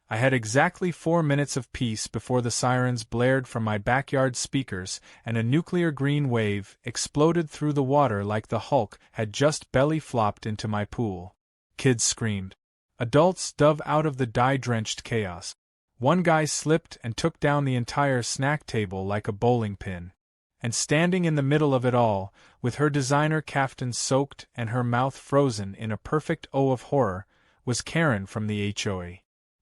I had exactly 4 minutes of peace before the sirens blared from my backyard speakers and a nuclear green wave exploded through the water like the Hulk had just belly flopped into my pool. Kids screamed. Adults dove out of the dye-drenched chaos. One guy slipped and took down the entire snack table like a bowling pin. And standing in the middle of it all, with her designer kaftan soaked and her mouth frozen in a perfect O of horror, was Karen from the HOA.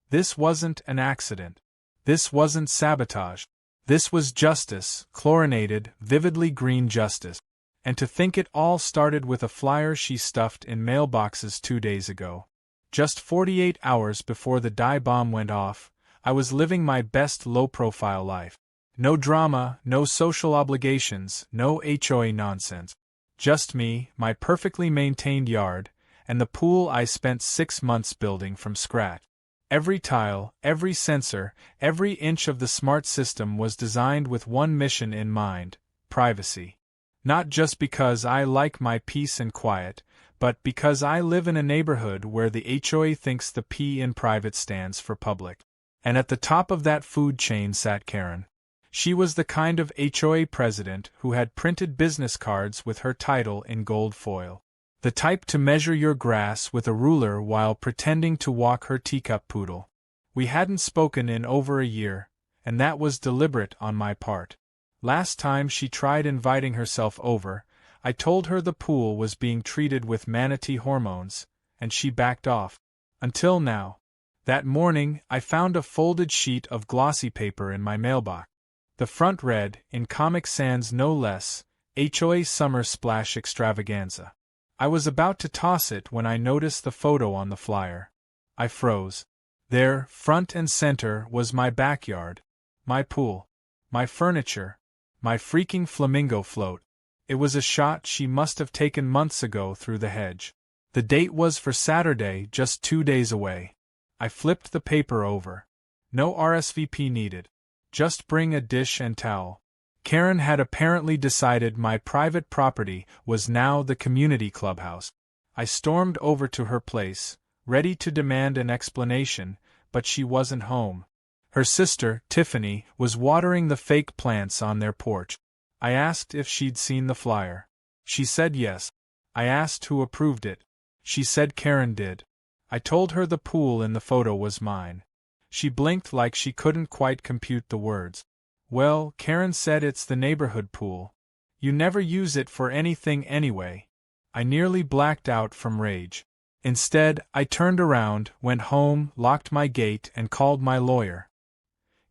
This wasn't an accident. This wasn't sabotage. This was justice, chlorinated, vividly green justice. And to think it all started with a flyer she stuffed in mailboxes 2 days ago. Just 48 hours before the dye bomb went off, I was living my best low-profile life. No drama, no social obligations, no HOA nonsense. Just me, my perfectly maintained yard, and the pool I spent 6 months building from scratch. Every tile, every sensor, every inch of the smart system was designed with one mission in mind: privacy. Not just because I like my peace and quiet, but because I live in a neighborhood where the HOA thinks the P in private stands for public. And at the top of that food chain sat Karen. She was the kind of HOA president who had printed business cards with her title in gold foil. The type to measure your grass with a ruler while pretending to walk her teacup poodle. We hadn't spoken in over a year, and that was deliberate on my part. Last time she tried inviting herself over, I told her the pool was being treated with manatee hormones, and she backed off. Until now. That morning, I found a folded sheet of glossy paper in my mailbox. The front read, in Comic Sans no less, HOA Summer Splash Extravaganza. I was about to toss it when I noticed the photo on the flyer. I froze. There, front and center, was my backyard, my pool, my furniture, my freaking flamingo float. It was a shot she must have taken months ago through the hedge. The date was for Saturday, just 2 days away. I flipped the paper over. No RSVP needed. Just bring a dish and towel. Karen had apparently decided my private property was now the community clubhouse. I stormed over to her place, ready to demand an explanation, but she wasn't home. Her sister, Tiffany, was watering the fake plants on their porch. I asked if she'd seen the flyer. She said yes. I asked who approved it. She said Karen did. I told her the pool in the photo was mine. She blinked like she couldn't quite compute the words. Well, Karen said it's the neighborhood pool. You never use it for anything anyway. I nearly blacked out from rage. Instead, I turned around, went home, locked my gate, and called my lawyer.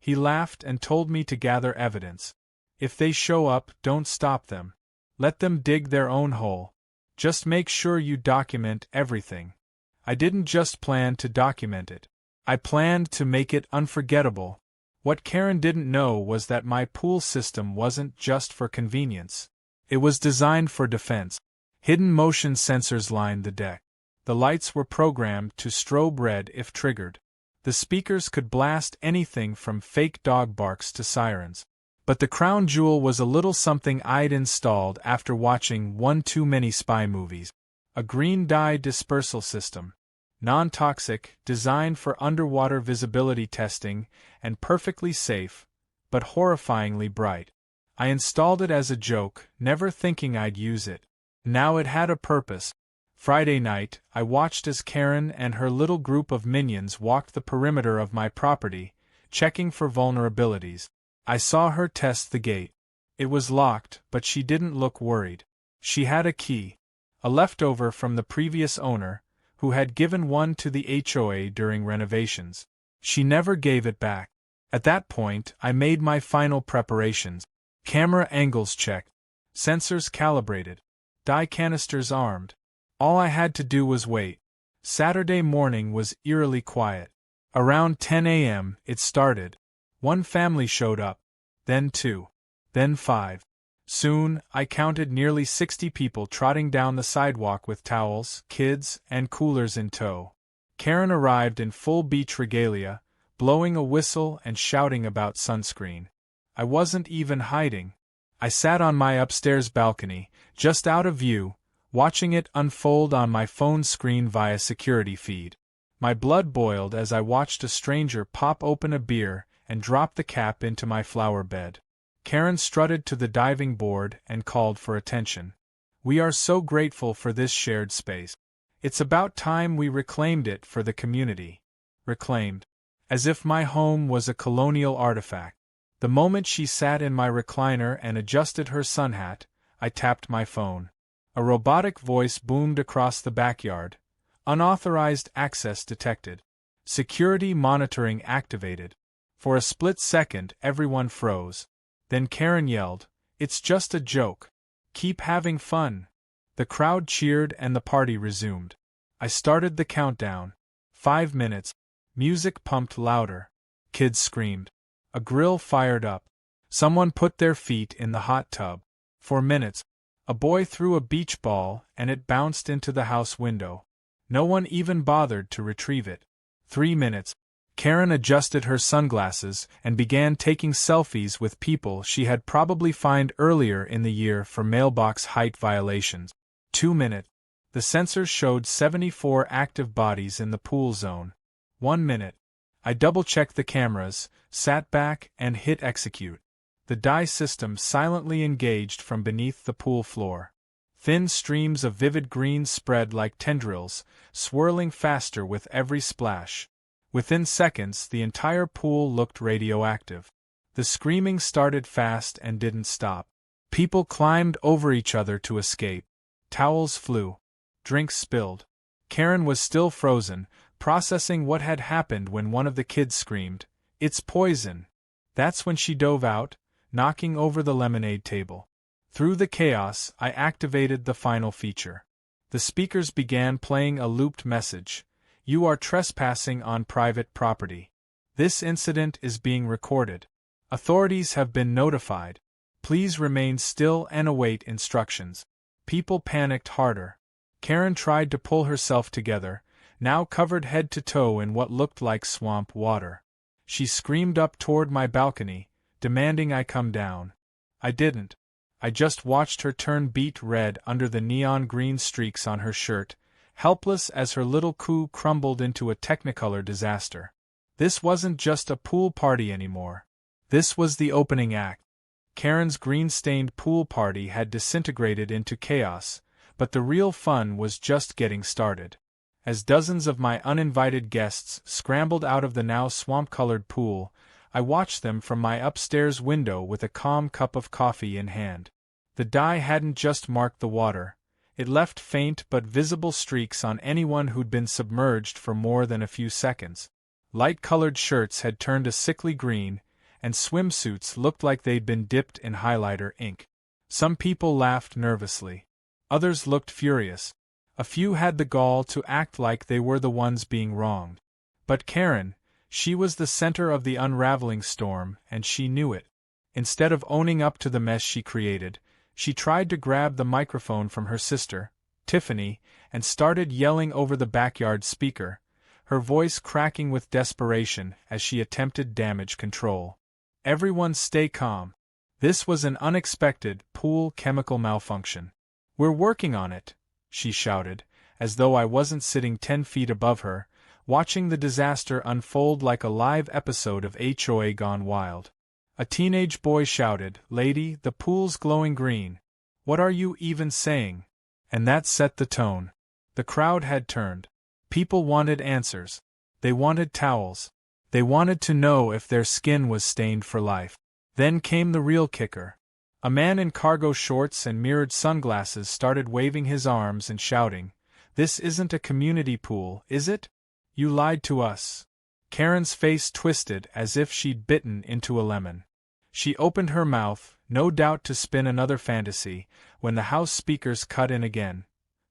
He laughed and told me to gather evidence. If they show up, don't stop them. Let them dig their own hole. Just make sure you document everything. I didn't just plan to document it. I planned to make it unforgettable. What Karen didn't know was that my pool system wasn't just for convenience. It was designed for defense. Hidden motion sensors lined the deck. The lights were programmed to strobe red if triggered. The speakers could blast anything from fake dog barks to sirens. But the crown jewel was a little something I'd installed after watching one too many spy movies. A green dye dispersal system. Non-toxic, designed for underwater visibility testing, and perfectly safe, but horrifyingly bright. I installed it as a joke, never thinking I'd use it. Now it had a purpose. Friday night, I watched as Karen and her little group of minions walked the perimeter of my property, checking for vulnerabilities. I saw her test the gate. It was locked, but she didn't look worried. She had a key. A leftover from the previous owner, who had given one to the HOA during renovations. She never gave it back. At that point, I made my final preparations. Camera angles checked. Sensors calibrated. Dye canisters armed. All I had to do was wait. Saturday morning was eerily quiet. Around 10 a.m., it started. One family showed up. Then 2. Then 5. Soon, I counted nearly 60 people trotting down the sidewalk with towels, kids, and coolers in tow. Karen arrived in full beach regalia, blowing a whistle and shouting about sunscreen. I wasn't even hiding. I sat on my upstairs balcony, just out of view, watching it unfold on my phone screen via security feed. My blood boiled as I watched a stranger pop open a beer and drop the cap into my flower bed. Karen strutted to the diving board and called for attention. "We are so grateful for this shared space. It's about time we reclaimed it for the community." Reclaimed. As if my home was a colonial artifact. The moment she sat in my recliner and adjusted her sun hat, I tapped my phone. A robotic voice boomed across the backyard. "Unauthorized access detected. Security monitoring activated." For a split second, everyone froze. Then Karen yelled, "It's just a joke. Keep having fun." The crowd cheered and the party resumed. I started the countdown. 5 minutes. Music pumped louder. Kids screamed. A grill fired up. Someone put their feet in the hot tub. 4 minutes. A boy threw a beach ball and it bounced into the house window. No one even bothered to retrieve it. 3 minutes. Karen adjusted her sunglasses and began taking selfies with people she had probably fined earlier in the year for mailbox height violations. 2 minutes. The sensors showed 74 active bodies in the pool zone. 1 minute. I double-checked the cameras, sat back, and hit execute. The dye system silently engaged from beneath the pool floor. Thin streams of vivid green spread like tendrils, swirling faster with every splash. Within seconds, the entire pool looked radioactive. The screaming started fast and didn't stop. People climbed over each other to escape. Towels flew. Drinks spilled. Karen was still frozen, processing what had happened when one of the kids screamed, "It's poison!" That's when she dove out, knocking over the lemonade table. Through the chaos, I activated the final feature. The speakers began playing a looped message. "You are trespassing on private property. This incident is being recorded. Authorities have been notified. Please remain still and await instructions." People panicked harder. Karen tried to pull herself together, now covered head to toe in what looked like swamp water. She screamed up toward my balcony, demanding I come down. I didn't. I just watched her turn beet red under the neon green streaks on her shirt, helpless as her little coup crumbled into a technicolor disaster. This wasn't just a pool party anymore. This was the opening act. Karen's green-stained pool party had disintegrated into chaos, but the real fun was just getting started. As dozens of my uninvited guests scrambled out of the now swamp-colored pool, I watched them from my upstairs window with a calm cup of coffee in hand. The dye hadn't just marked the water. It left faint but visible streaks on anyone who'd been submerged for more than a few seconds. Light-colored shirts had turned a sickly green, and swimsuits looked like they'd been dipped in highlighter ink. Some people laughed nervously. Others looked furious. A few had the gall to act like they were the ones being wronged. But Karen, she was the center of the unraveling storm, and she knew it. Instead of owning up to the mess she created, she tried to grab the microphone from her sister, Tiffany, and started yelling over the backyard speaker, her voice cracking with desperation as she attempted damage control. "Everyone stay calm. This was an unexpected pool chemical malfunction. We're working on it," she shouted, as though I wasn't sitting 10 feet above her, watching the disaster unfold like a live episode of HOA Gone Wild. A teenage boy shouted, "Lady, the pool's glowing green. What are you even saying?" And that set the tone. The crowd had turned. People wanted answers. They wanted towels. They wanted to know if their skin was stained for life. Then came the real kicker. A man in cargo shorts and mirrored sunglasses started waving his arms and shouting, "This isn't a community pool, is it? You lied to us." Karen's face twisted as if she'd bitten into a lemon. She opened her mouth, no doubt to spin another fantasy, when the house speakers cut in again.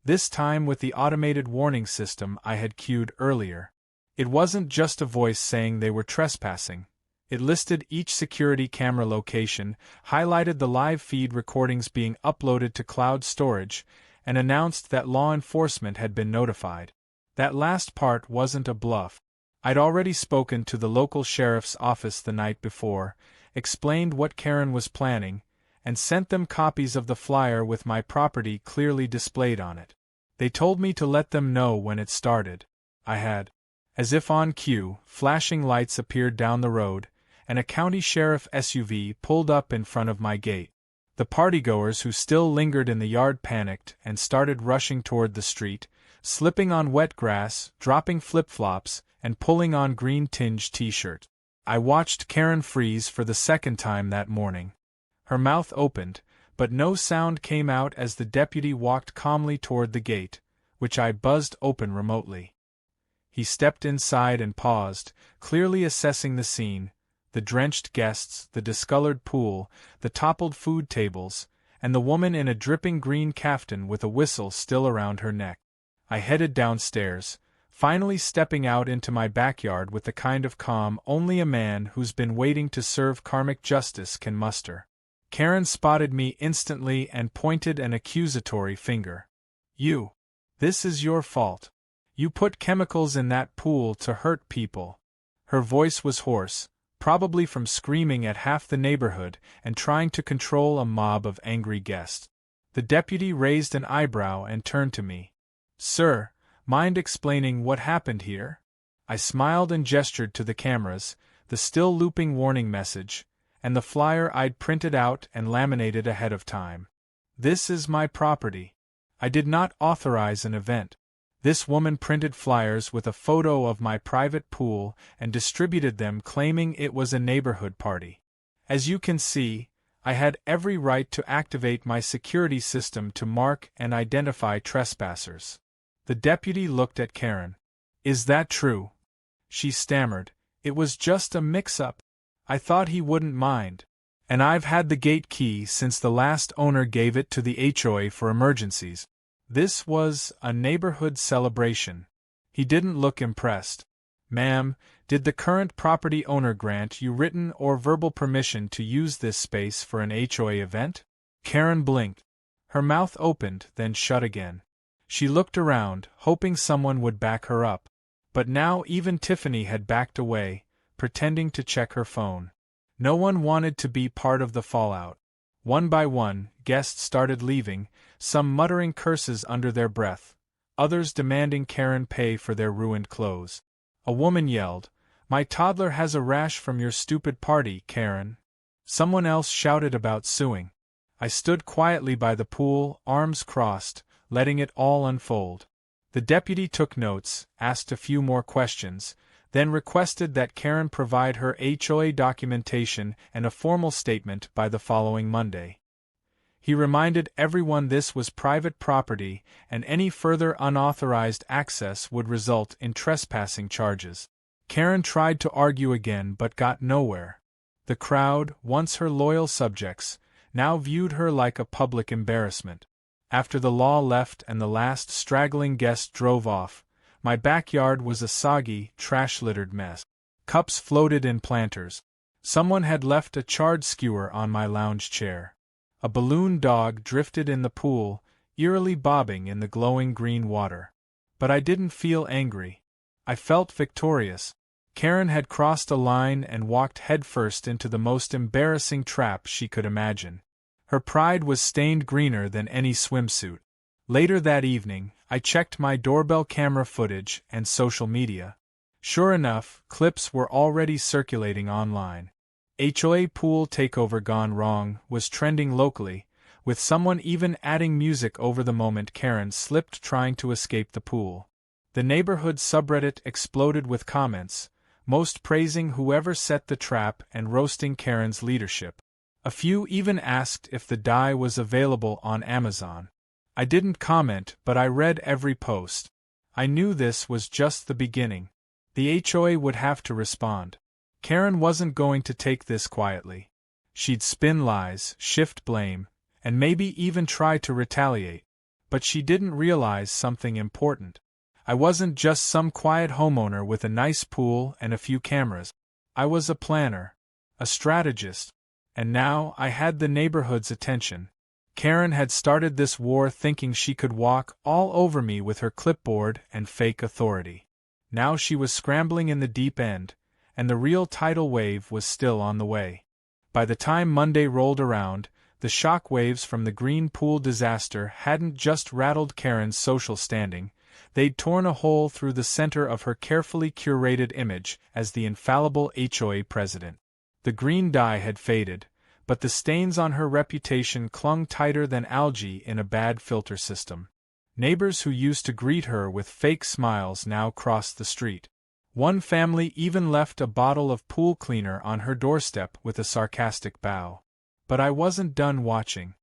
This time with the automated warning system I had cued earlier. It wasn't just a voice saying they were trespassing. It listed each security camera location, highlighted the live feed recordings being uploaded to cloud storage, and announced that law enforcement had been notified. That last part wasn't a bluff. I'd already spoken to the local sheriff's office the night before, explained what Karen was planning, and sent them copies of the flyer with my property clearly displayed on it. They told me to let them know when it started. I had. As if on cue, flashing lights appeared down the road, and a county sheriff SUV pulled up in front of my gate. The partygoers who still lingered in the yard panicked and started rushing toward the street, slipping on wet grass, dropping flip-flops, and pulling on green-tinged t-shirts. I watched Karen freeze for the second time that morning. Her mouth opened, but no sound came out as the deputy walked calmly toward the gate, which I buzzed open remotely. He stepped inside and paused, clearly assessing the scene, the drenched guests, the discolored pool, the toppled food tables, and the woman in a dripping green caftan with a whistle still around her neck. I headed downstairs, finally stepping out into my backyard with the kind of calm only a man who's been waiting to serve karmic justice can muster. Karen spotted me instantly and pointed an accusatory finger. "You. This is your fault. You put chemicals in that pool to hurt people." Her voice was hoarse, probably from screaming at half the neighborhood and trying to control a mob of angry guests. The deputy raised an eyebrow and turned to me. "Sir, mind explaining what happened here?" I smiled and gestured to the cameras, the still looping warning message, and the flyer I'd printed out and laminated ahead of time. "This is my property. I did not authorize an event." This woman printed flyers with a photo of my private pool and distributed them claiming it was a neighborhood party. As you can see, I had every right to activate my security system to mark and identify trespassers. The deputy looked at Karen. "Is that true?" She stammered. "It was just a mix-up. I thought he wouldn't mind. And I've had the gate key since the last owner gave it to the HOA for emergencies." This was a neighborhood celebration. He didn't look impressed. "Ma'am, did the current property owner grant you written or verbal permission to use this space for an HOA event?" Karen blinked. Her mouth opened, then shut again. She looked around, hoping someone would back her up. But now even Tiffany had backed away, pretending to check her phone. No one wanted to be part of the fallout. One by one, guests started leaving, some muttering curses under their breath, others demanding Karen pay for their ruined clothes. A woman yelled, "My toddler has a rash from your stupid party, Karen." Someone else shouted about suing. I stood quietly by the pool, arms crossed, letting it all unfold. The deputy took notes, asked a few more questions, then requested that Karen provide her HOA documentation and a formal statement by the following Monday. He reminded everyone this was private property and any further unauthorized access would result in trespassing charges. Karen tried to argue again but got nowhere. The crowd, once her loyal subjects, now viewed her like a public embarrassment. After the law left and the last straggling guest drove off, my backyard was a soggy, trash-littered mess. Cups floated in planters. Someone had left a chard skewer on my lounge chair. A balloon dog drifted in the pool, eerily bobbing in the glowing green water. But I didn't feel angry. I felt victorious. Karen had crossed a line and walked headfirst into the most embarrassing trap she could imagine. Her pride was stained greener than any swimsuit. Later that evening, I checked my doorbell camera footage and social media. Sure enough, clips were already circulating online. HOA pool takeover gone wrong was trending locally, with someone even adding music over the moment Karen slipped trying to escape the pool. The neighborhood subreddit exploded with comments, most praising whoever set the trap and roasting Karen's leadership. A few even asked if the dye was available on Amazon. I didn't comment, but I read every post. I knew this was just the beginning. The HOA would have to respond. Karen wasn't going to take this quietly. She'd spin lies, shift blame, and maybe even try to retaliate. But she didn't realize something important. I wasn't just some quiet homeowner with a nice pool and a few cameras. I was a planner, a strategist, and now I had the neighborhood's attention. Karen had started this war thinking she could walk all over me with her clipboard and fake authority. Now she was scrambling in the deep end, and the real tidal wave was still on the way. By the time Monday rolled around, the shock waves from the green pool disaster hadn't just rattled Karen's social standing, They'd torn a hole through the center of her carefully curated image as the infallible HOA president. The green dye had faded, but the stains on her reputation clung tighter than algae in a bad filter system. Neighbors who used to greet her with fake smiles now crossed the street. One family even left a bottle of pool cleaner on her doorstep with a sarcastic bow. But I wasn't done watching.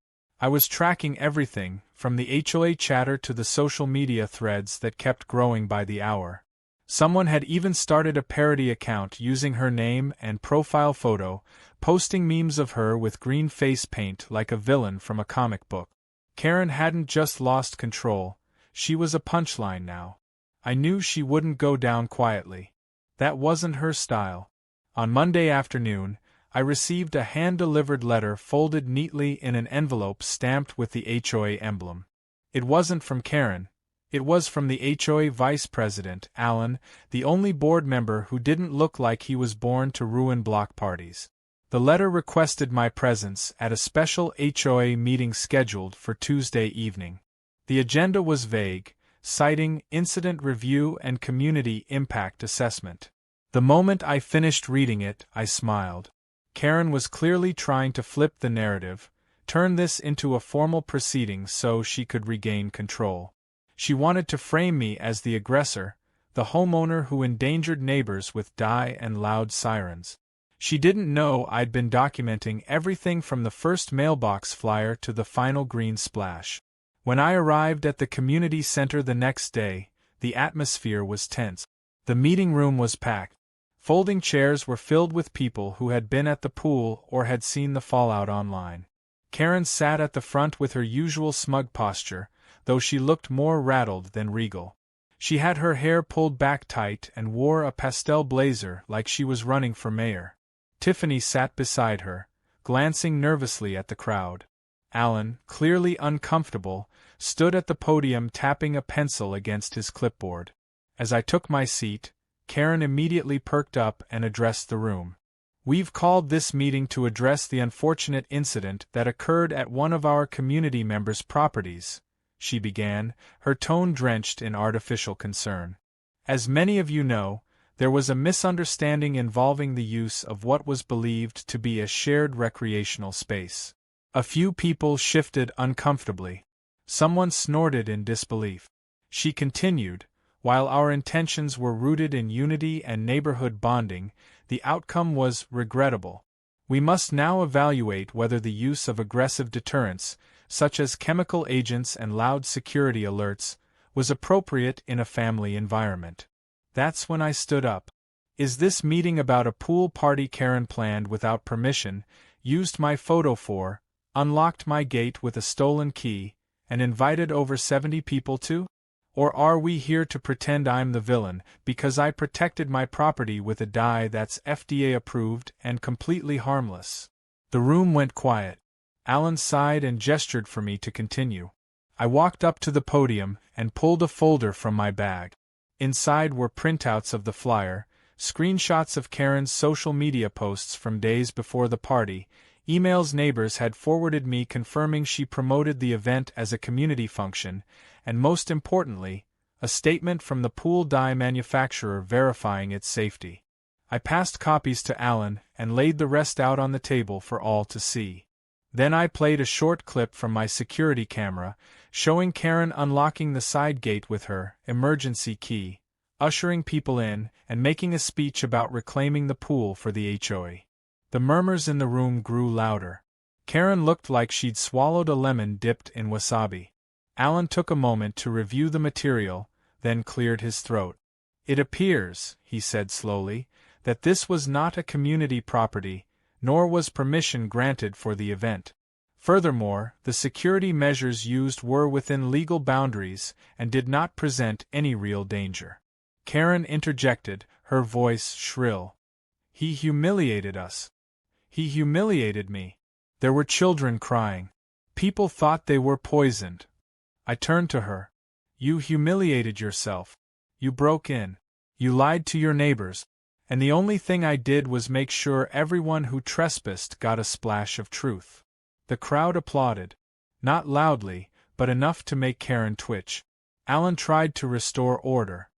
I was tracking everything, from the HOA chatter to the social media threads that kept growing by the hour. Someone had even started a parody account using her name and profile photo, posting memes of her with green face paint like a villain from a comic book. Karen hadn't just lost control, she was a punchline now. I knew she wouldn't go down quietly. That wasn't her style. On Monday afternoon, I received a hand-delivered letter folded neatly in an envelope stamped with the HOA emblem. It wasn't from Karen. It was from the HOA vice president, Alan, the only board member who didn't look like he was born to ruin block parties. The letter requested my presence at a special HOA meeting scheduled for Tuesday evening. The agenda was vague, citing incident review and community impact assessment. The moment I finished reading it, I smiled. Karen was clearly trying to flip the narrative, turn this into a formal proceeding so she could regain control. She wanted to frame me as the aggressor, the homeowner who endangered neighbors with dye and loud sirens. She didn't know I'd been documenting everything from the first mailbox flyer to the final green splash. When I arrived at the community center the next day, the atmosphere was tense. The meeting room was packed. Folding chairs were filled with people who had been at the pool or had seen the fallout online. Karen sat at the front with her usual smug posture, though she looked more rattled than regal. She had her hair pulled back tight and wore a pastel blazer like she was running for mayor. Tiffany sat beside her, glancing nervously at the crowd. Alan, clearly uncomfortable, stood at the podium tapping a pencil against his clipboard. As I took my seat, Karen immediately perked up and addressed the room. "We've called this meeting to address the unfortunate incident that occurred at one of our community members' properties," she began, her tone drenched in artificial concern. "As many of you know, there was a misunderstanding involving the use of what was believed to be a shared recreational space. A few people shifted uncomfortably. Someone snorted in disbelief. She continued, while our intentions were rooted in unity and neighborhood bonding, the outcome was regrettable. We must now evaluate whether the use of aggressive deterrents, such as chemical agents and loud security alerts, was appropriate in a family environment." That's when I stood up. "Is this meeting about a pool party Karen planned without permission, used my photo for, unlocked my gate with a stolen key, and invited over 70 people to? Or are we here to pretend I'm the villain because I protected my property with a dye that's FDA approved and completely harmless?" The room went quiet. Alan sighed and gestured for me to continue. I walked up to the podium and pulled a folder from my bag. Inside were printouts of the flyer, screenshots of Karen's social media posts from days before the party, emails neighbors had forwarded me confirming she promoted the event as a community function, and most importantly, a statement from the pool dye manufacturer verifying its safety. I passed copies to Alan and laid the rest out on the table for all to see. Then I played a short clip from my security camera, showing Karen unlocking the side gate with her emergency key, ushering people in, and making a speech about reclaiming the pool for the HOA. The murmurs in the room grew louder. Karen looked like she'd swallowed a lemon dipped in wasabi. Alan took a moment to review the material, then cleared his throat. "It appears," he said slowly, "that this was not a community property, nor was permission granted for the event. Furthermore, the security measures used were within legal boundaries and did not present any real danger." Karen interjected, her voice shrill. "He humiliated us. He humiliated me." There were children crying. People thought they were poisoned. I turned to her. "You humiliated yourself. You broke in. You lied to your neighbors. And the only thing I did was make sure everyone who trespassed got a splash of truth." The crowd applauded. Not loudly, but enough to make Karen twitch. Alan tried to restore order.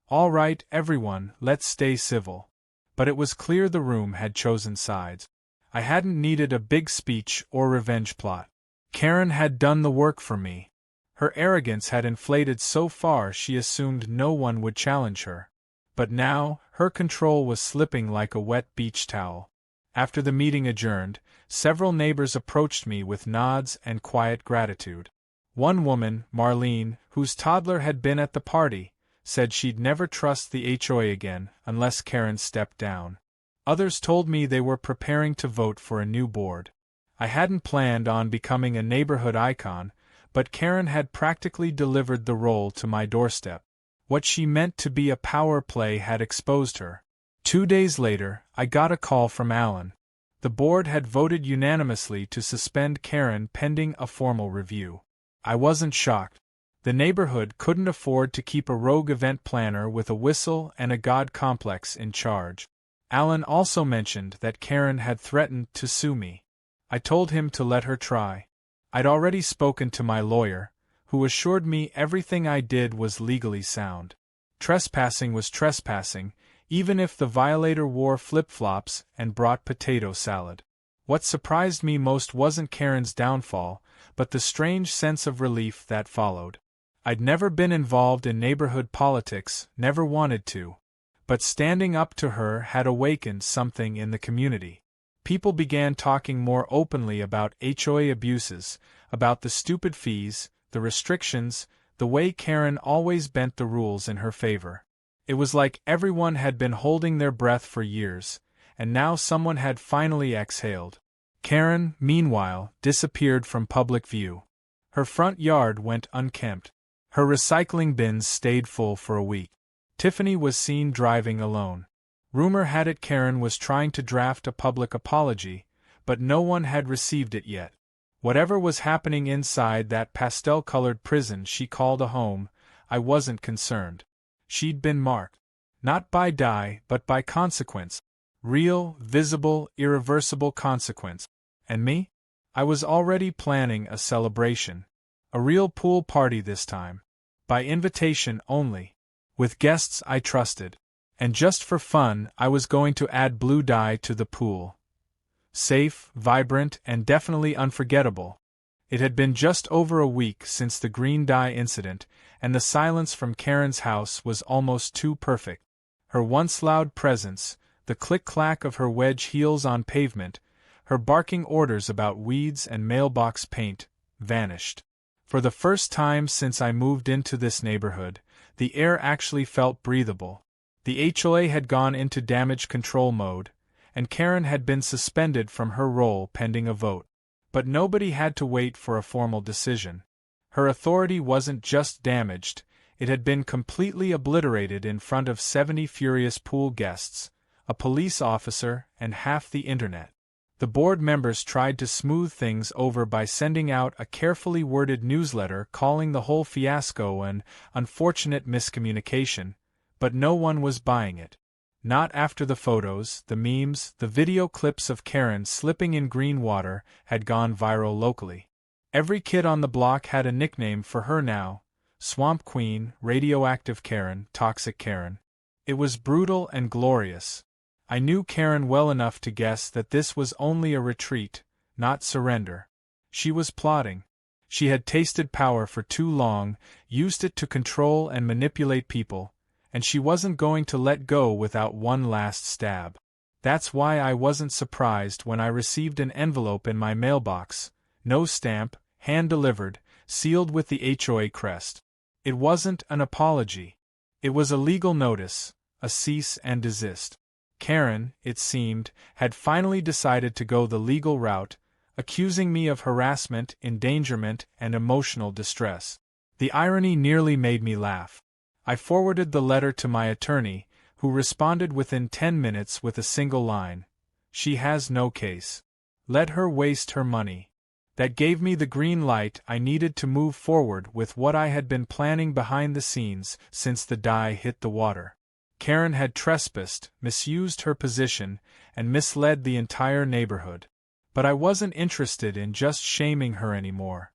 "All right, everyone, let's stay civil." But it was clear the room had chosen sides. I hadn't needed a big speech or revenge plot. Karen had done the work for me. Her arrogance had inflated so far she assumed no one would challenge her. But now, her control was slipping like a wet beach towel. After the meeting adjourned, several neighbors approached me with nods and quiet gratitude. One woman, Marlene, whose toddler had been at the party, said she'd never trust the HOA again unless Karen stepped down. Others told me they were preparing to vote for a new board. I hadn't planned on becoming a neighborhood icon, but Karen had practically delivered the role to my doorstep. What she meant to be a power play had exposed her. 2 days later, I got a call from Alan. The board had voted unanimously to suspend Karen pending a formal review. I wasn't shocked. The neighborhood couldn't afford to keep a rogue event planner with a whistle and a god complex in charge. Alan also mentioned that Karen had threatened to sue me. I told him to let her try. I'd already spoken to my lawyer, who assured me everything I did was legally sound. Trespassing was trespassing, even if the violator wore flip-flops and brought potato salad. What surprised me most wasn't Karen's downfall, but the strange sense of relief that followed. I'd never been involved in neighborhood politics, never wanted to. But standing up to her had awakened something in the community. People began talking more openly about HOA abuses, about the stupid fees, the restrictions, the way Karen always bent the rules in her favor. It was like everyone had been holding their breath for years, and now someone had finally exhaled. Karen, meanwhile, disappeared from public view. Her front yard went unkempt. Her recycling bins stayed full for a week. Tiffany was seen driving alone. Rumor had it Karen was trying to draft a public apology, but no one had received it yet. Whatever was happening inside that pastel-colored prison she called a home, I wasn't concerned. She'd been marked. Not by die, but by consequence. Real, visible, irreversible consequence. And me? I was already planning a celebration. A real pool party this time. By invitation only. With guests I trusted. And just for fun, I was going to add blue dye to the pool. Safe, vibrant, and definitely unforgettable. It had been just over a week since the green dye incident, and the silence from Karen's house was almost too perfect. Her once loud presence, the click-clack of her wedge heels on pavement, her barking orders about weeds and mailbox paint, vanished. For the first time since I moved into this neighborhood, the air actually felt breathable. The HOA had gone into damage control mode, and Karen had been suspended from her role pending a vote. But nobody had to wait for a formal decision. Her authority wasn't just damaged, it had been completely obliterated in front of 70 furious pool guests, a police officer, and half the internet. The board members tried to smooth things over by sending out a carefully worded newsletter calling the whole fiasco an unfortunate miscommunication, but no one was buying it. Not after the photos, the memes, the video clips of Karen slipping in green water had gone viral locally. Every kid on the block had a nickname for her now: Swamp Queen, Radioactive Karen, Toxic Karen. It was brutal and glorious. I knew Karen well enough to guess that this was only a retreat, not surrender. She was plotting. She had tasted power for too long, used it to control and manipulate people, and she wasn't going to let go without one last stab. That's why I wasn't surprised when I received an envelope in my mailbox, no stamp, hand-delivered, sealed with the HOA crest. It wasn't an apology. It was a legal notice, a cease and desist. Karen, it seemed, had finally decided to go the legal route, accusing me of harassment, endangerment, and emotional distress. The irony nearly made me laugh. I forwarded the letter to my attorney, who responded within 10 minutes with a single line: "She has no case. Let her waste her money." That gave me the green light I needed to move forward with what I had been planning behind the scenes since the dye hit the water. Karen had trespassed, misused her position, and misled the entire neighborhood. But I wasn't interested in just shaming her anymore.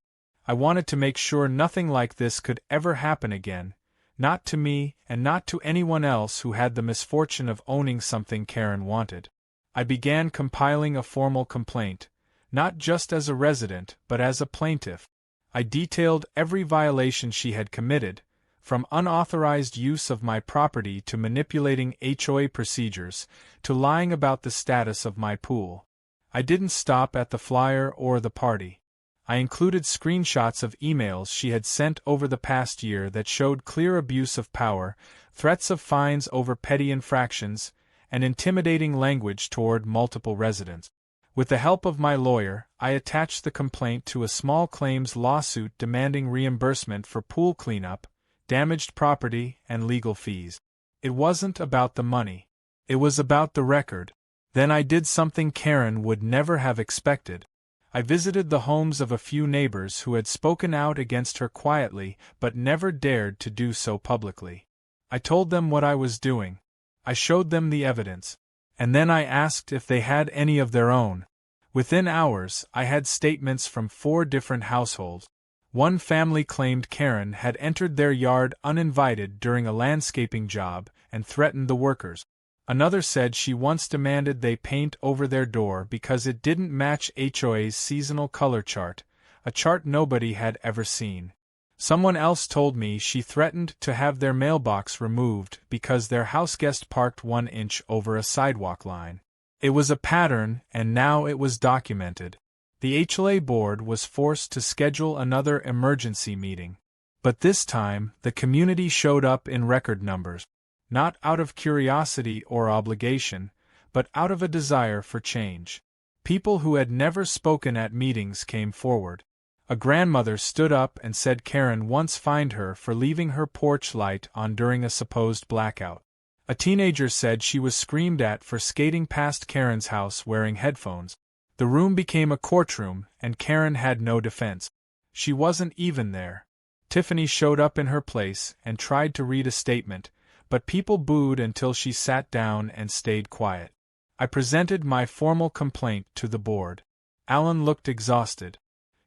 I wanted to make sure nothing like this could ever happen again, not to me and not to anyone else who had the misfortune of owning something Karen wanted. I began compiling a formal complaint, not just as a resident but as a plaintiff. I detailed every violation she had committed, from unauthorized use of my property to manipulating HOA procedures, to lying about the status of my pool. I didn't stop at the flyer or the party. I included screenshots of emails she had sent over the past year that showed clear abuse of power, threats of fines over petty infractions, and intimidating language toward multiple residents. With the help of my lawyer, I attached the complaint to a small claims lawsuit demanding reimbursement for pool cleanup, damaged property, and legal fees. It wasn't about the money. It was about the record. Then I did something Karen would never have expected. I visited the homes of a few neighbors who had spoken out against her quietly but never dared to do so publicly. I told them what I was doing. I showed them the evidence. And then I asked if they had any of their own. Within hours, I had statements from 4 different households. One family claimed Karen had entered their yard uninvited during a landscaping job and threatened the workers. Another said she once demanded they paint over their door because it didn't match HOA's seasonal color chart, a chart nobody had ever seen. Someone else told me she threatened to have their mailbox removed because their houseguest parked 1 inch over a sidewalk line. It was a pattern, and now it was documented. The HOA board was forced to schedule another emergency meeting. But this time, the community showed up in record numbers. Not out of curiosity or obligation, but out of a desire for change. People who had never spoken at meetings came forward. A grandmother stood up and said Karen once fined her for leaving her porch light on during a supposed blackout. A teenager said she was screamed at for skating past Karen's house wearing headphones. The room became a courtroom, and Karen had no defense. She wasn't even there. Tiffany showed up in her place and tried to read a statement, but people booed until she sat down and stayed quiet. I presented my formal complaint to the board. Alan looked exhausted.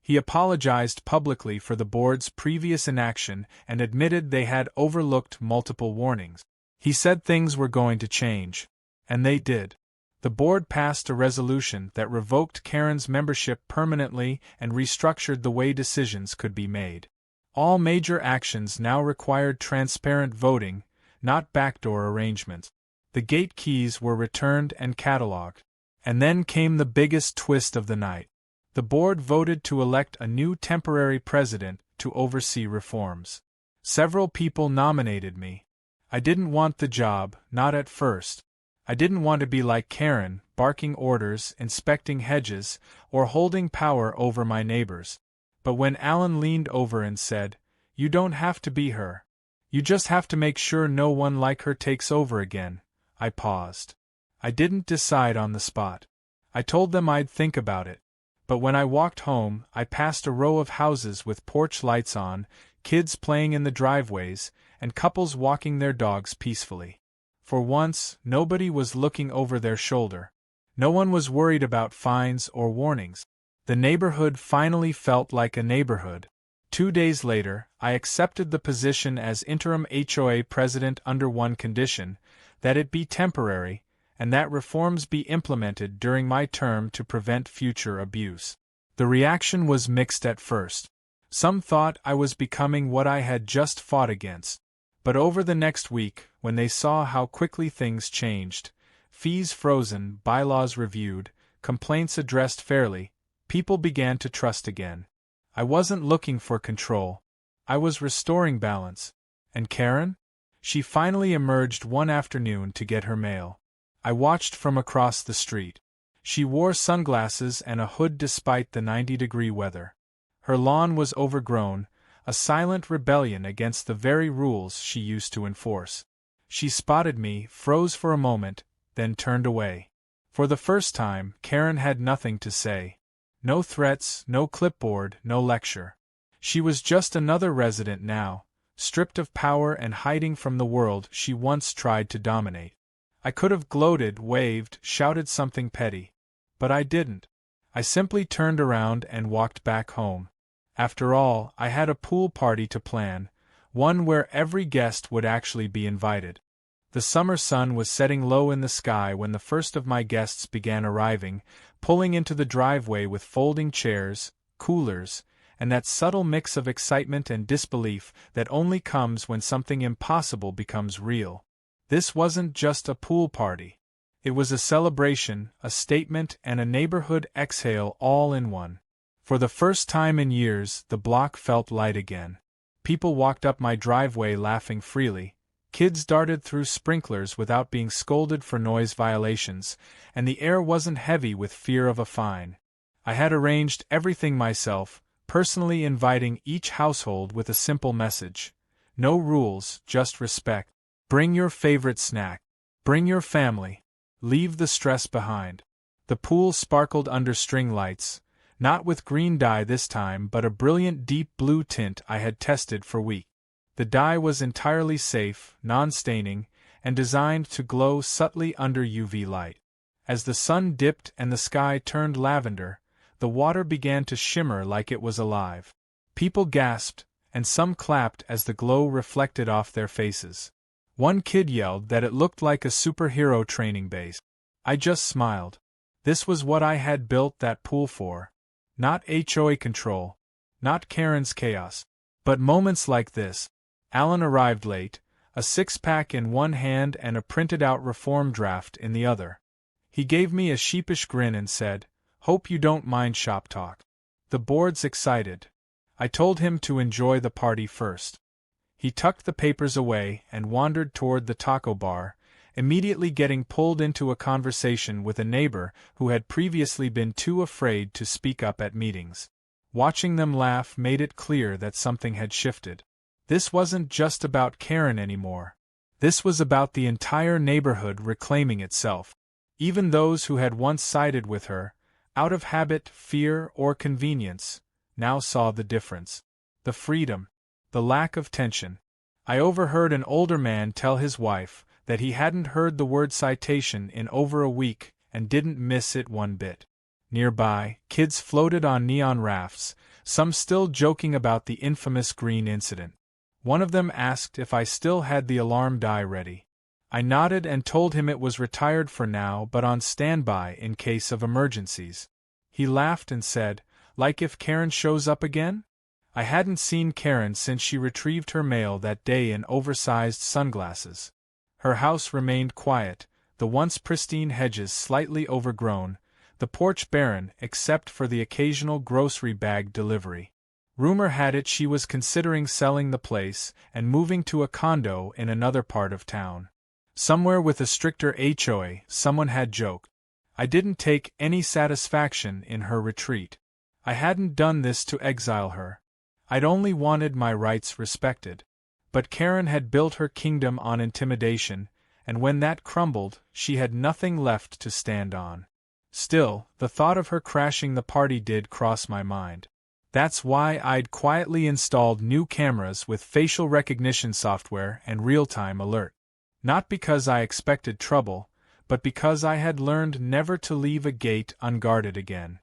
He apologized publicly for the board's previous inaction and admitted they had overlooked multiple warnings. He said things were going to change. And they did. The board passed a resolution that revoked Karen's membership permanently and restructured the way decisions could be made. All major actions now required transparent voting, not backdoor arrangements. The gate keys were returned and catalogued. And then came the biggest twist of the night. The board voted to elect a new temporary president to oversee reforms. Several people nominated me. I didn't want the job, not at first. I didn't want to be like Karen, barking orders, inspecting hedges, or holding power over my neighbors. But when Alan leaned over and said, "You don't have to be her. You just have to make sure no one like her takes over again," I paused. I didn't decide on the spot. I told them I'd think about it. But when I walked home, I passed a row of houses with porch lights on, kids playing in the driveways, and couples walking their dogs peacefully. For once, nobody was looking over their shoulder. No one was worried about fines or warnings. The neighborhood finally felt like a neighborhood. 2 days later, I accepted the position as interim HOA president under one condition, that it be temporary, and that reforms be implemented during my term to prevent future abuse. The reaction was mixed at first. Some thought I was becoming what I had just fought against. But over the next week, when they saw how quickly things changed, fees frozen, bylaws reviewed, complaints addressed fairly, people began to trust again. I wasn't looking for control. I was restoring balance. And Karen? She finally emerged one afternoon to get her mail. I watched from across the street. She wore sunglasses and a hood despite the 90-degree weather. Her lawn was overgrown, a silent rebellion against the very rules she used to enforce. She spotted me, froze for a moment, then turned away. For the first time, Karen had nothing to say. No threats, no clipboard, no lecture. She was just another resident now, stripped of power and hiding from the world she once tried to dominate. I could have gloated, waved, shouted something petty. But I didn't. I simply turned around and walked back home. After all, I had a pool party to plan, one where every guest would actually be invited. The summer sun was setting low in the sky when the first of my guests began arriving, pulling into the driveway with folding chairs, coolers, and that subtle mix of excitement and disbelief that only comes when something impossible becomes real. This wasn't just a pool party. It was a celebration, a statement, and a neighborhood exhale all in one. For the first time in years, the block felt light again. People walked up my driveway laughing freely. Kids darted through sprinklers without being scolded for noise violations, and the air wasn't heavy with fear of a fine. I had arranged everything myself, personally inviting each household with a simple message. No rules, just respect. Bring your favorite snack. Bring your family. Leave the stress behind. The pool sparkled under string lights, not with green dye this time but a brilliant deep blue tint I had tested for weeks. The dye was entirely safe, non-staining, and designed to glow subtly under UV light. As the sun dipped and the sky turned lavender, the water began to shimmer like it was alive. People gasped, and some clapped as the glow reflected off their faces. One kid yelled that it looked like a superhero training base. I just smiled. This was what I had built that pool for. Not HOA control, not Karen's chaos, but moments like this. Alan arrived late, a six-pack in one hand and a printed-out reform draft in the other. He gave me a sheepish grin and said, "Hope you don't mind shop talk." The board's excited. I told him to enjoy the party first. He tucked the papers away and wandered toward the taco bar, immediately getting pulled into a conversation with a neighbor who had previously been too afraid to speak up at meetings. Watching them laugh made it clear that something had shifted. This wasn't just about Karen anymore. This was about the entire neighborhood reclaiming itself. Even those who had once sided with her, out of habit, fear, or convenience, now saw the difference. The freedom. The lack of tension. I overheard an older man tell his wife that he hadn't heard the word citation in over a week and didn't miss it one bit. Nearby, kids floated on neon rafts, some still joking about the infamous green incident. One of them asked if I still had the alarm die ready. I nodded and told him it was retired for now but on standby in case of emergencies. He laughed and said, "Like if Karen shows up again?" I hadn't seen Karen since she retrieved her mail that day in oversized sunglasses. Her house remained quiet, the once pristine hedges slightly overgrown, the porch barren except for the occasional grocery bag delivery. Rumor had it she was considering selling the place and moving to a condo in another part of town. Somewhere with a stricter HOA, someone had joked. I didn't take any satisfaction in her retreat. I hadn't done this to exile her. I'd only wanted my rights respected. But Karen had built her kingdom on intimidation, and when that crumbled, she had nothing left to stand on. Still, the thought of her crashing the party did cross my mind. That's why I'd quietly installed new cameras with facial recognition software and real-time alert. Not because I expected trouble, but because I had learned never to leave a gate unguarded again.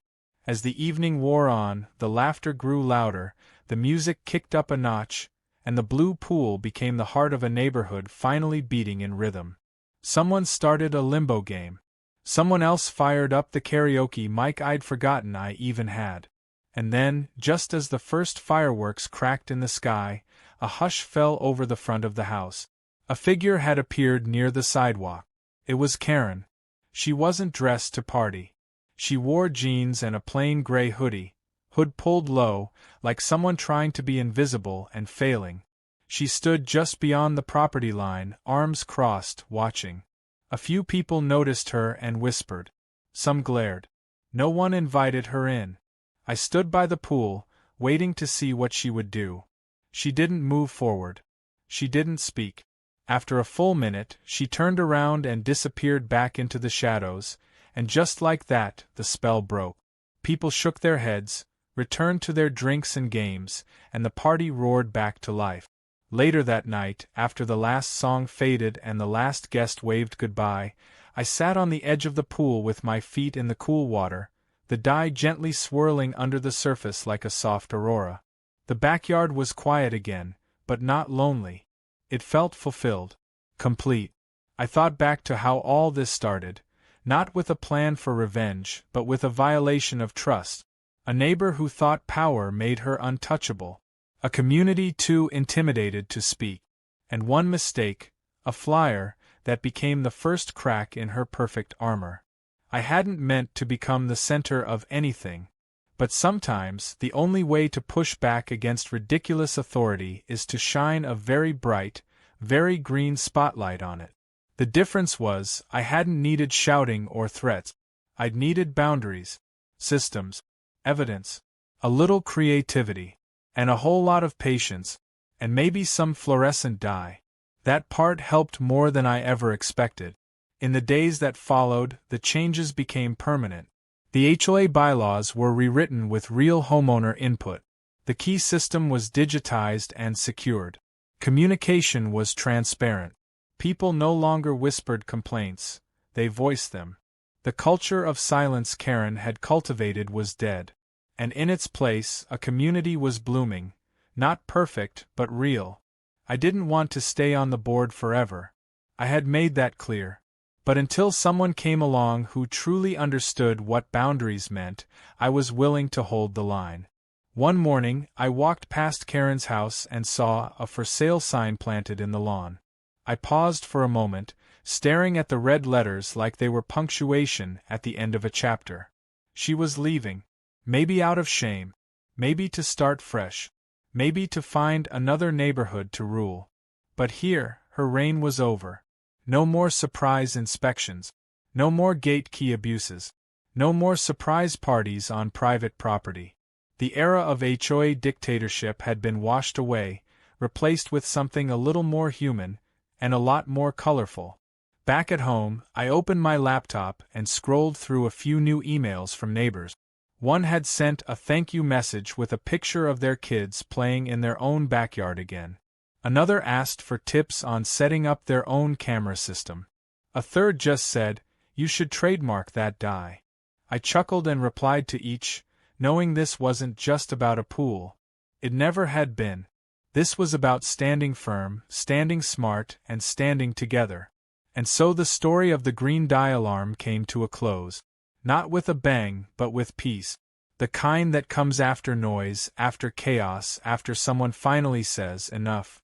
As the evening wore on, the laughter grew louder, the music kicked up a notch, and the blue pool became the heart of a neighborhood finally beating in rhythm. Someone started a limbo game. Someone else fired up the karaoke mic I'd forgotten I even had. And then, just as the first fireworks cracked in the sky, a hush fell over the front of the house. A figure had appeared near the sidewalk. It was Karen. She wasn't dressed to party. She wore jeans and a plain gray hoodie, hood pulled low, like someone trying to be invisible and failing. She stood just beyond the property line, arms crossed, watching. A few people noticed her and whispered. Some glared. No one invited her in. I stood by the pool, waiting to see what she would do. She didn't move forward. She didn't speak. After a full minute, she turned around and disappeared back into the shadows, and just like that, the spell broke. People shook their heads, returned to their drinks and games, and the party roared back to life. Later that night, after the last song faded and the last guest waved goodbye, I sat on the edge of the pool with my feet in the cool water, the dye gently swirling under the surface like a soft aurora. The backyard was quiet again, but not lonely. It felt fulfilled, complete. I thought back to how all this started, not with a plan for revenge, but with a violation of trust. A neighbor who thought power made her untouchable. A community too intimidated to speak. And one mistake, a flyer, that became the first crack in her perfect armor. I hadn't meant to become the center of anything. But sometimes the only way to push back against ridiculous authority is to shine a very bright, very green spotlight on it. The difference was, I hadn't needed shouting or threats. I'd needed boundaries, systems, evidence, a little creativity, and a whole lot of patience, and maybe some fluorescent dye. That part helped more than I ever expected. In the days that followed, the changes became permanent. The HOA bylaws were rewritten with real homeowner input. The key system was digitized and secured. Communication was transparent. People no longer whispered complaints, they voiced them. The culture of silence Karen had cultivated was dead. And in its place, a community was blooming. Not perfect, but real. I didn't want to stay on the board forever. I had made that clear. But until someone came along who truly understood what boundaries meant, I was willing to hold the line. One morning, I walked past Karen's house and saw a for sale sign planted in the lawn. I paused for a moment, staring at the red letters like they were punctuation at the end of a chapter. She was leaving. Maybe out of shame. Maybe to start fresh. Maybe to find another neighborhood to rule. But here, her reign was over. No more surprise inspections. No more gate key abuses. No more surprise parties on private property. The era of HOA dictatorship had been washed away, replaced with something a little more human, and a lot more colorful. Back at home, I opened my laptop and scrolled through a few new emails from neighbors. One had sent a thank you message with a picture of their kids playing in their own backyard again. Another asked for tips on setting up their own camera system. A third just said, "You should trademark that dye." I chuckled and replied to each, knowing this wasn't just about a pool. It never had been. This was about standing firm, standing smart, and standing together. And so the story of the green dye alarm came to a close. Not with a bang, but with peace. The kind that comes after noise, after chaos, after someone finally says enough.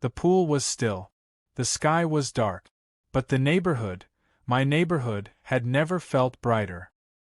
The pool was still. The sky was dark. But the neighborhood, my neighborhood, had never felt brighter.